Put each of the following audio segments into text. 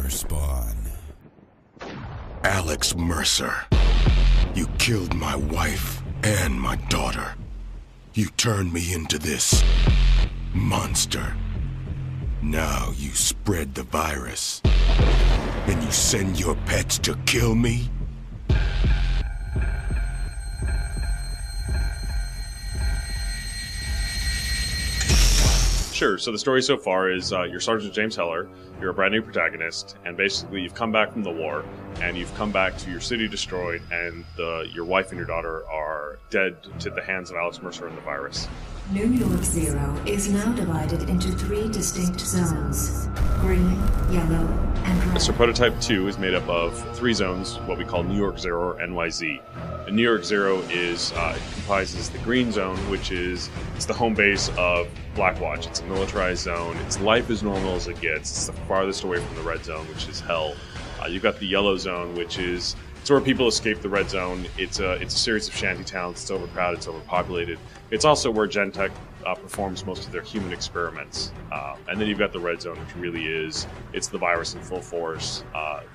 Spawn. Alex Mercer, you killed my wife and my daughter. You turned me into this monster. Now you spread the virus, and you send your pets to kill me? Sure, so the story so far is you're Sergeant James Heller, you're a brand new protagonist, and basically you've come back from the war, and you've come back to your city destroyed, and your wife and your daughter are dead to the hands of Alex Mercer and the virus. New York Zero is now divided into 3 distinct zones: green, yellow, and red. So Prototype 2 is made up of 3 zones, what we call New York Zero or NYZ. And New York Zero is comprises the green zone, which is the home base of Blackwatch. It's a militarized zone. It's life as normal as it gets. It's the farthest away from the red zone, which is hell. You've got the yellow zone, which is it's where people escape the red zone. It's a series of shanty towns. It's overcrowded. It's overpopulated. It's also where Gentek performs most of their human experiments. And then you've got the red zone, which really it's the virus in full force.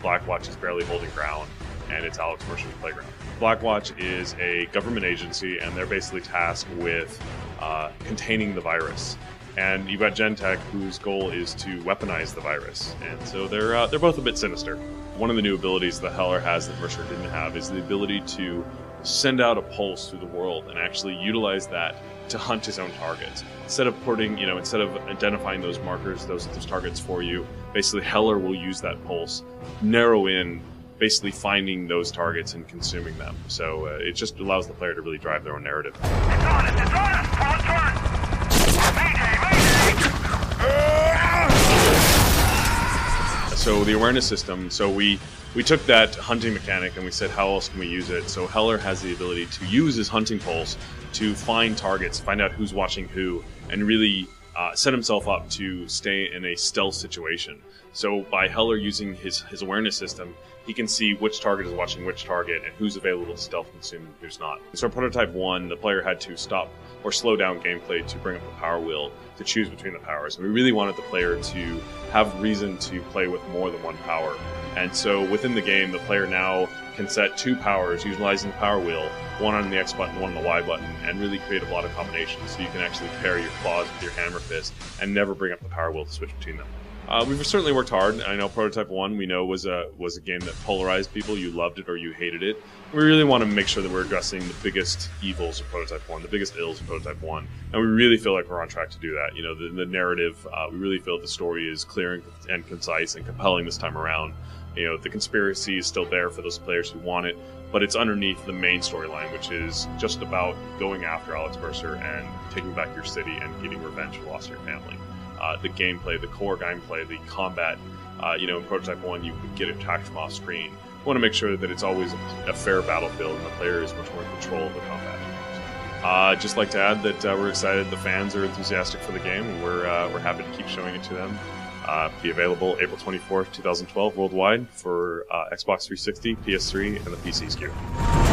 Blackwatch is barely holding ground, and it's Alex Mercer's playground. Blackwatch is a government agency, and they're basically tasked with containing the virus. And you've got Gentek, whose goal is to weaponize the virus. And so they're both a bit sinister. One of the new abilities that Heller has that Mercer didn't have is the ability to send out a pulse through the world and actually utilize that to hunt his own targets. Instead of identifying those markers, those targets for you, basically Heller will use that pulse, narrow in, basically finding those targets and consuming them. So it just allows the player to really drive their own narrative. It's on us! It's on us! We're on turret! So the awareness system, so we took that hunting mechanic and we said, how else can we use it? So Heller has the ability to use his hunting pulse to find targets, find out who's watching who, and really set himself up to stay in a stealth situation. So by Heller using his awareness system, he can see which target is watching which target and who's available to stealth consume and who's not. So in Prototype 1, the player had to stop or slow down gameplay to bring up the power wheel to choose between the powers. And we really wanted the player to have reason to play with more than one power. And so within the game, the player now can set 2 powers utilizing the power wheel, one on the X button, one on the Y button, and really create a lot of combinations. So you can actually pair your claws with your hammer fist and never bring up the power wheel to switch between them. We've certainly worked hard. I know Prototype 1 we know was a game that polarized people. You loved it or you hated it. We really want to make sure that we're addressing the biggest evils of Prototype 1, the biggest ills of Prototype 1, and we really feel like we're on track to do that. You know, the narrative, we really feel the story is clear and concise and compelling this time around. You know, the conspiracy is still there for those players who want it, but it's underneath the main storyline, which is just about going after Alex Mercer and taking back your city and getting revenge for the loss of your family. The gameplay, the core gameplay, the combat, in Prototype 1 you would get attacked from off screen. We want to make sure that it's always a fair battlefield and the player is much more in control of the combat. I'd just like to add that we're excited the fans are enthusiastic for the game, and we're happy to keep showing it to them. Be available April 24th, 2012 worldwide for Xbox 360, PS3, and the PC SKU.